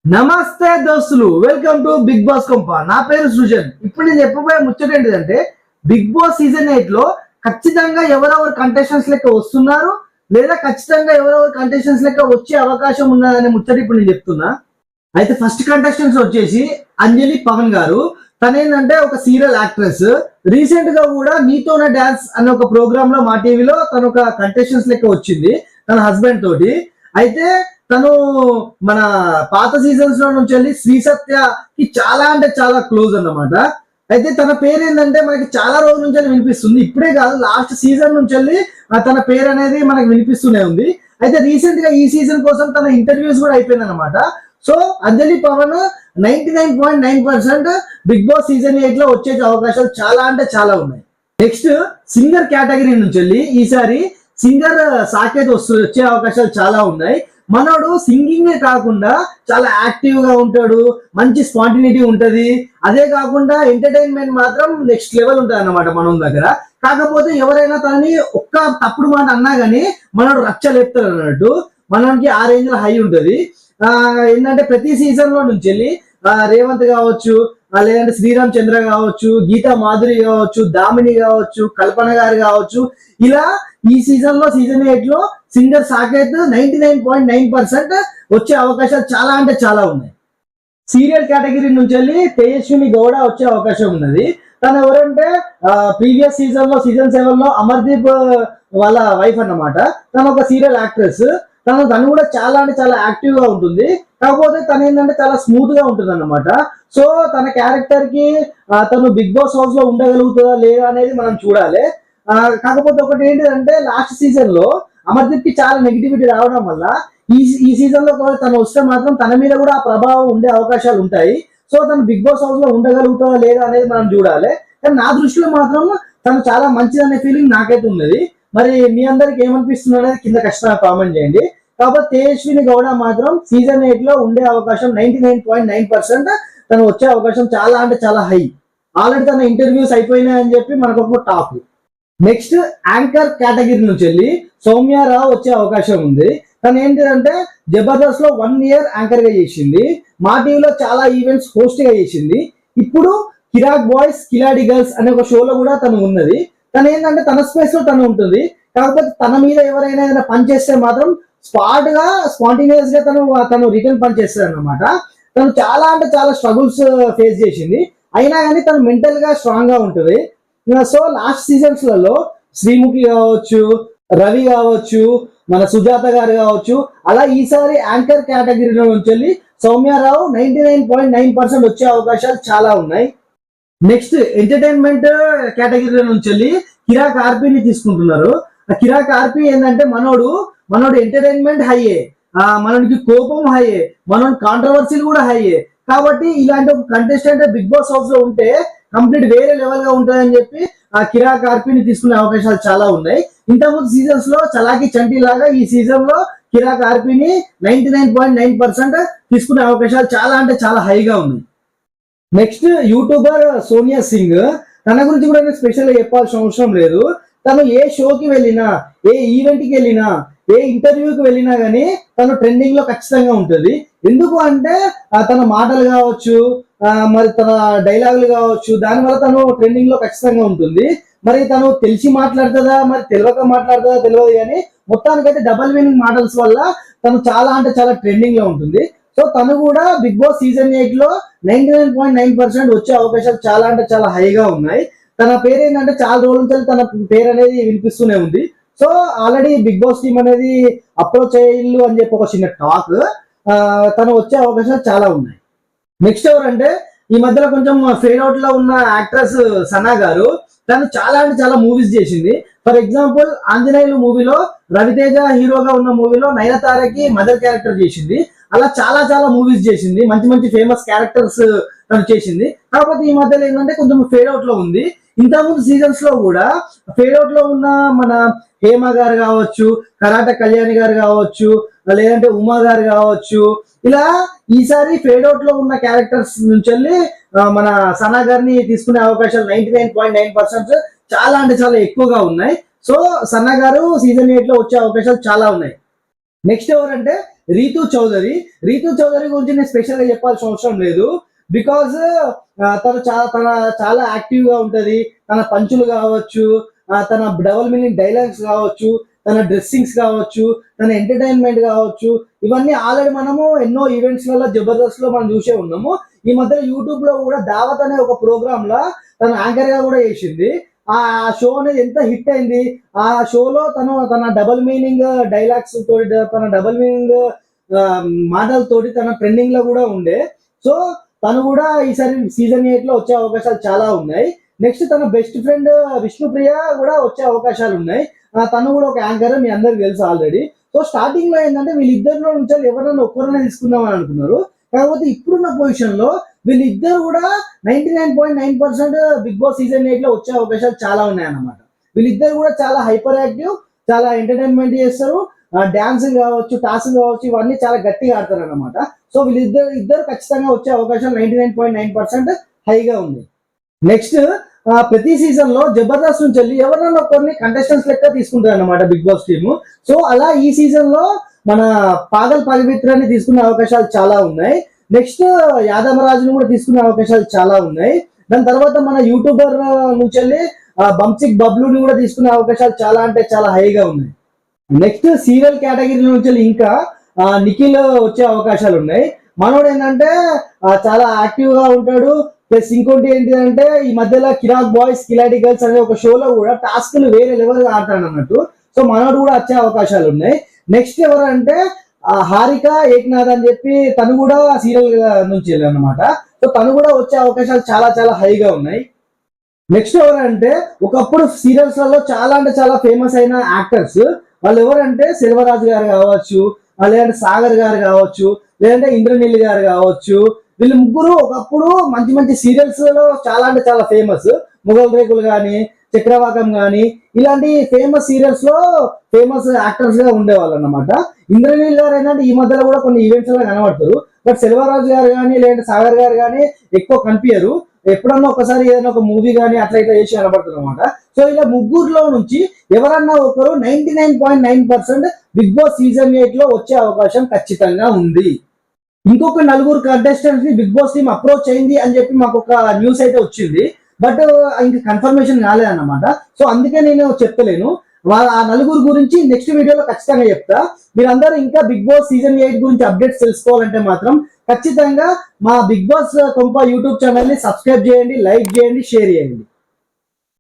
నమస్తే దోస్తులు, welcome to big boss కొంప. నా పేరు సృజన్. ఇప్పుడు నేను చెప్పబోయే ముచ్చట ఏంటిదంటే, బిగ్ బాస్ సీజన్ 8 లో ఖచ్చితంగా ఎవరెవరు కంటెస్టెంట్స్ లెక్క వస్తున్నారు, లేదా ఖచ్చితంగా ఎవరెవరు కంటెస్టెంట్స్ లెక్క వచ్చే అవకాశం ఉన్నదనే ముచ్చట ఇప్పుడు నేను చెప్తున్నా. అయితే ఫస్ట్ కంటెస్టెంట్స్ వచ్చేసి అంజలి పవన్ గారు. తనేంటంటే ఒక సీరియల్ యాక్ట్రెస్. రీసెంట్ గా కూడా నీతోనే డాన్స్ అనే ఒక ప్రోగ్రామ్ లో మా టీవీలో తను ఒక కంటెస్టెంట్స్ లెక్క వచ్చింది తన హస్బెండ్ తోటి. అయితే తను మన పాత సీజన్స్ లో నుంచి వెళ్ళి శ్రీ సత్యకి చాలా అంటే చాలా క్లోజ్ అన్నమాట. అయితే తన పేరు ఏంటంటే మనకి చాలా రోజుల నుంచి వినిపిస్తుంది, ఇప్పుడే కాదు లాస్ట్ సీజన్ నుంచి వెళ్ళి తన పేరు అనేది మనకి వినిపిస్తూనే ఉంది. అయితే రీసెంట్ గా ఈ సీజన్ కోసం తన ఇంటర్వ్యూస్ కూడా అయిపోయింది అనమాట. సో అంజలి పవన్ 99.9% బిగ్ బాస్ సీజన్ 8 లో వచ్చే అవకాశాలు చాలా అంటే చాలా ఉన్నాయి. నెక్స్ట్ సింగర్ కేటగిరీ నుంచి వెళ్ళి ఈసారి సింగర్ సాకేత్ వచ్చే అవకాశాలు చాలా ఉన్నాయి. మనోడు సింగింగ్ కాకుండా చాలా యాక్టివ్ గా ఉంటాడు, మంచి స్పాంటినిటీ ఉంటది. అదే కాకుండా ఎంటర్టైన్మెంట్ మాత్రం నెక్స్ట్ లెవెల్ ఉంటది అన్నమాట మనం దగ్గర. కాకపోతే ఎవరైనా తనని ఒక్క తప్పుడు మాట అన్నా గానీ మనోడు రచ్చ లేపుతాడు అన్నట్టు. మనకి ఆ రేంజ్ లో హై ఉంటది. ఏంటంటే ప్రతి సీజన్ లో నుంచి వెళ్ళి రేవంత్ కావచ్చు, లేదంటే శ్రీరామ్ చంద్ర కావచ్చు, గీతా మాధురి కావచ్చు, దామిని కావచ్చు, కల్పన గారు కావచ్చు, ఇలా ఈ సీజన్ లో సీజన్ 8 లో సింగర్ సాకేత్ 99.9% వచ్చే అవకాశాలు చాలా అంటే చాలా ఉన్నాయి. సీరియల్ కేటగిరీ నుంచి వెళ్ళి తేజస్విని గౌడ వచ్చే అవకాశం ఉన్నది. తను ఎవరంటే ప్రీవియస్ సీజన్ లో సీజన్ 7 లో అమర్దీప్ వాళ్ళ వైఫ్ అన్నమాట. తను ఒక సీరియల్ యాక్ట్రెస్. తను కూడా చాలా అంటే చాలా యాక్టివ్ గా ఉంటుంది. కాకపోతే తను ఏంటంటే చాలా స్మూత్ గా ఉంటుంది అన్నమాట. సో తన క్యారెక్టర్ కి తను బిగ్ బాస్ హౌస్ లో ఉండగలుగుతుందా లేదా అనేది మనం చూడాలి. కాకపోతే ఒకటి ఏంటిదంటే లాస్ట్ సీజన్ లో అమర్దీప్ కి చాలా నెగిటివిటీ రావడం వల్ల ఈ సీజన్ లో తను వస్తే మాత్రం తన మీద కూడా ఆ ప్రభావం ఉండే అవకాశాలు ఉంటాయి. సో తను బిగ్ బాస్ హౌస్ లో ఉండగలుగుతుందా లేదా అనేది మనం చూడాలి. కానీ నా దృష్టిలో మాత్రం తను చాలా మంచిదనే ఫీలింగ్ నాకైతే ఉన్నది. మరి మీ అందరికి ఏమనిపిస్తుంది అనేది కింద ఖచ్చితంగా కామెంట్ చేయండి. కాబట్టి తేజస్విని గౌడ మాత్రం సీజన్ 8 లో ఉండే అవకాశం 99.9% తను వచ్చే అవకాశం చాలా అంటే చాలా హై. ఆల్రెడీ తన ఇంటర్వ్యూస్ అయిపోయినాయని చెప్పి మనకు ఒక టాప్. నెక్స్ట్ యాంకర్ కేటగిరీ నుంచి వెళ్ళి సౌమ్యారావు వచ్చే అవకాశం ఉంది. తను ఏంటిదంటే జబర్దస్త్ లో 1 year యాంకర్ గా చేసింది. మా టీవీలో చాలా ఈవెంట్స్ హోస్ట్ గా చేసింది. ఇప్పుడు కిరాక్ బాయ్స్ కిలాడి గర్ల్స్ అనే ఒక షోలో కూడా తను ఉన్నది. తను ఏంటంటే తన స్పేస్ లో తను ఉంటుంది. కాకపోతే తన మీద ఎవరైనా ఏదైనా పని చేస్తే మాత్రం స్పాంటేనియస్ గా తను రిటర్న్ పని చేస్తుంది అన్నమాట. తను చాలా అంటే చాలా స్ట్రగుల్స్ ఫేస్ చేసింది. అయినా కానీ తను మెంటల్ గా స్ట్రాంగ్ గా ఉంటుంది. సో లాస్ట్ సీజన్స్ లలో శ్రీముఖి కావచ్చు, రవి కావచ్చు, మన సుజాత గారు కావచ్చు, అలా ఈసారి యాంకర్ కేటగిరీలో నుంచి వెళ్ళి సౌమ్యారావు 99.9% వచ్చే అవకాశాలు చాలా ఉన్నాయి. నెక్స్ట్ ఎంటర్టైన్మెంట్ కేటగిరీలో నుంచి వెళ్ళి కిరాక్ ఆర్పీని తీసుకుంటున్నారు. ఆ కిరాక్ ఆర్పీ ఏంటంటే మనోడు ఎంటర్టైన్మెంట్ హైయే, మనకి కోపం హైయే, మనోడి కాంట్రవర్సీలు కూడా హైయే. కాబట్టి ఇలాంటి ఒక కంటెస్టెంట్ బిగ్ బాస్ హౌస్ లో ఉంటే కంప్లీట్ వేరే లెవెల్ గా ఉంటుందని చెప్పి ఆ కిరాక్ ఆర్పీని తీసుకునే అవకాశాలు చాలా ఉన్నాయి. ఇంతకుముందు సీజన్స్ లో చలాకి చంటి లాగా ఈ సీజన్ లో కిరాక్ ఆర్పీని 99.9% తీసుకునే అవకాశాలు చాలా అంటే చాలా హైగా ఉన్నాయి. Next YouTuber Sonia Singh. తన గురించి కూడా స్పెషల్ గా చెప్పాల్సిన అవసరం లేదు. తను ఏ షోకి వెళ్ళినా, ఏ ఈవెంట్ కి వెళ్ళినా, ఏ ఇంటర్వ్యూకి వెళ్ళినా కానీ తను ట్రెండింగ్ లో ఖచ్చితంగా ఉంటుంది. ఎందుకు అంటే తన మాటలు కావచ్చు, మరి తన డైలాగులు కావచ్చు, దానివల్ల తను ట్రెండింగ్ లో ఖచ్చితంగా ఉంటుంది. మరి తను తెలిసి మాట్లాడుతుందా, మరి తెలియక మాట్లాడుతుందా తెలియదు, కానీ మొత్తానికైతే డబల్ మీనింగ్ మాటల్స్ వల్ల తను చాలా అంటే చాలా ట్రెండింగ్ లో ఉంటుంది. సో తను కూడా బిగ్ బాస్ సీజన్ 8 లో 99.9% వచ్చే అవకాశాలు చాలా అంటే చాలా హైగా ఉన్నాయి. తన పేరు ఏంటంటే చాలా రోజుల నుంచి తన పేరు అనేది వినిపిస్తూనే ఉంది. So already Bigg Boss team అనేది అప్రోచ్ అయ్యిల్లు అని చెప్పి ఒక చిన్న టాక్. తను వచ్చే అవకాశాలు చాలా ఉన్నాయి. నెక్స్ట్ ఎవరంటే ఈ మధ్యలో కొంచెం ఫేడ్ అవుట్ లో ఉన్న యాక్ట్రెస్ సనా గారు. తను చాలా అంటే చాలా మూవీస్ చేసింది. ఫర్ ఎగ్జాంపుల్ ఆంజనేయులు మూవీలో రవితేజ హీరోగా ఉన్న మూవీలో నయనతారకి మదర్ క్యారెక్టర్ చేసింది. అలా చాలా చాలా మూవీస్ చేసింది. మంచి మంచి ఫేమస్ క్యారెక్టర్స్ తను చేసింది. కాకపోతే ఈ మధ్యలో ఏంటంటే కొంచెం ఫేడ్ అవుట్ లో ఉంది. ఇంతకుముందు సీజన్స్ లో కూడా ఫేడ్ అవుట్ లో ఉన్న మన హేమ గారు కావచ్చు, కరాట కళ్యాణి గారు కావచ్చు, లేదంటే ఉమా గారు కావచ్చు, ఇలా ఈసారి ఫేడ్ అవుట్ లో ఉన్న క్యారెక్టర్స్ నుంచి వెళ్ళి మన సనా గారిని తీసుకునే అవకాశాలు 99.9% చాలా అంటే చాలా ఎక్కువగా ఉన్నాయి. సో సన్నా గారు సీజన్ 8 లో వచ్చే అవకాశాలు చాలా ఉన్నాయి. నెక్స్ట్ ఎవరంటే రీతు చౌదరి గురించి నేను స్పెషల్ గా చెప్పాల్సిన అవసరం లేదు. బికాజ్ తను చాలా యాక్టివ్ గా ఉంటది. తన పంచులు కావచ్చు, తన డబుల్ మీనింగ్ డైలాగ్స్ కావచ్చు, తన డ్రెస్సింగ్స్ కావచ్చు, తన ఎంటర్టైన్మెంట్ కావచ్చు, ఇవన్నీ ఆల్రెడీ మనము ఎన్నో ఈవెంట్స్ వల్ల జబర్దస్త్ లో మనం చూసే ఉన్నాము. ఈ మధ్యలో యూట్యూబ్ లో కూడా దావత్ అనే ఒక ప్రోగ్రామ్ లా తను యాంకర్ గా కూడా చేసింది. ఆ షో అనేది ఎంత హిట్ అయింది. ఆ షోలో తన డబుల్ మీనింగ్ డైలాగ్స్ తోటి, తన డబుల్ మీనింగ్ మాటలతోటి తన ట్రెండింగ్ లో కూడా ఉండే. సో తను కూడా ఈసారి సీజన్ 8 లో వచ్చే అవకాశాలు చాలా ఉన్నాయి. నెక్స్ట్ తన బెస్ట్ ఫ్రెండ్ విష్ణుప్రియ కూడా వచ్చే అవకాశాలు ఉన్నాయి. తను కూడా ఒక యాంకర్, మీ అందరికి తెలుసు ఆల్రెడీ. సో స్టార్టింగ్ లో ఏంటంటే వీళ్ళిద్దరిలో నుంచి ఎవరైనా ఒక్కరైనా తీసుకుందాం అని అనుకున్నారు. కాకపోతే ఇప్పుడున్న పొజిషన్ లో వీళ్ళిద్దరు కూడా 99.9% బిగ్ బాస్ సీజన్ 8 లో వచ్చే అవకాశాలు చాలా ఉన్నాయన్నమాట. వీళ్ళిద్దరు కూడా చాలా హైపర్ యాక్టివ్, చాలా ఎంటర్టైన్మెంట్ చేస్తారు. డాన్సింగ్ కావచ్చు, టాస్క్ కావచ్చు, ఇవన్నీ చాలా గట్టిగా ఆడతారు అనమాట. సో వీళ్ళిద్దరు ఖచ్చితంగా వచ్చే అవకాశాలు 99.9% హైగా ఉంది. నెక్స్ట్ ప్రతి సీజన్ లో జబర్దస్త్ నుంచి వెళ్ళి ఎవరైనా కొన్ని కంటెస్టెంట్స్ లెక్క తీసుకుంటారు అనమాట బిగ్ బాస్ టీమ్. సో అలా ఈ సీజన్ లో మన పాగల్ పవిత్రని తీసుకునే అవకాశాలు చాలా ఉన్నాయి. నెక్స్ట్ యాదమరాజుని కూడా తీసుకునే అవకాశాలు చాలా ఉన్నాయి. దాని తర్వాత మన యూట్యూబర్ నుంచి వెళ్ళి బంసిక్ బబ్లుని కూడా తీసుకునే అవకాశాలు చాలా అంటే చాలా హైగా ఉన్నాయి. నెక్స్ట్ సీరియల్ కేటగిరీ నుంచి వెళ్ళి ఇంకా నిఖిల్ వచ్చే అవకాశాలు ఉన్నాయి. మనోడు ఏంటంటే చాలా యాక్టివ్ గా ఉంటాడు. ప్లస్ ఇంకోటి ఏంటిదంటే ఈ మధ్యలో కిరాక్ బాయ్స్ కిలాడి గర్ల్స్ అనే ఒక షోలో కూడా టాస్క్లు వేరే లెవెల్ గా ఆడతాడు అన్నట్టు. సో మనోడు కూడా వచ్చే అవకాశాలు ఉన్నాయి. నెక్స్ట్ ఎవరంటే హారిక ఏక్నాథ్ అని చెప్పి తను కూడా సీరియల్ నుంచి వెళ్ళానమాట. సో తను కూడా వచ్చే అవకాశాలు చాలా చాలా హైగా ఉన్నాయి. నెక్స్ట్ ఎవరంటే ఒకప్పుడు సీరియల్స్ లలో చాలా అంటే చాలా ఫేమస్ అయిన యాక్టర్స్ వాళ్ళు ఎవరంటే సెల్వరాజు గారు కావచ్చు, లేదంటే సాగర్ గారు కావచ్చు, లేదంటే ఇంద్రనీల్ గారు కావచ్చు. వీళ్ళు ముగ్గురు ఒకప్పుడు మంచి మంచి సీరియల్స్ లో చాలా అంటే చాలా ఫేమస్. మొగల్ రేకులు కానీ, చక్రవాకం కానీ, ఇలాంటి ఫేమస్ సీరియల్స్ లో ఫేమస్ యాక్టర్స్ గా ఉండేవాళ్ళు అన్నమాట. ఇంద్రనీల్ గారు ఏంటంటే ఈ మధ్యలో కూడా కొన్ని ఈవెంట్స్ లో కనబడతారు. బట్ సెల్వరాజు గారు కానీ లేదంటే సాగర్ గారు కానీ ఎక్కువ కనిపించరు. ఎప్పుడన్నా ఒకసారి ఏదైనా ఒక మూవీ కానీ అట్లా ఇట్లా చేసి కనబడుతుంది అనమాట. సో ఇలా ముగ్గురులో నుంచి ఎవరన్నా ఒకరు 99.9% బిగ్ బాస్ సీజన్ 8 లో వచ్చే అవకాశం ఖచ్చితంగా ఉంది. ఇంకొక 4 కంటెస్టెంట్స్ ని బిగ్ బాస్ టీమ్ అప్రోచ్ అయింది అని చెప్పి మాకు ఒక న్యూస్ అయితే వచ్చింది. బట్ ఇంకా కన్ఫర్మేషన్ కాలేదన్నమాట. సో అందుకే నేను చెప్తలేను. ఆ 4 గురించి నెక్స్ట్ వీడియోలో ఖచ్చితంగా చెప్తా. మీరందరూ ఇంకా బిగ్ బాస్ సీజన్ 8 గురించి అప్డేట్స్ తెలుసుకోవాలంటే మాత్రం ఖచ్చితంగా మా బిగ్ బాస్ కొంప యూట్యూబ్ ఛానల్ ని సబ్స్క్రైబ్ చేయండి, లైక్ చేయండి, షేర్ చేయండి.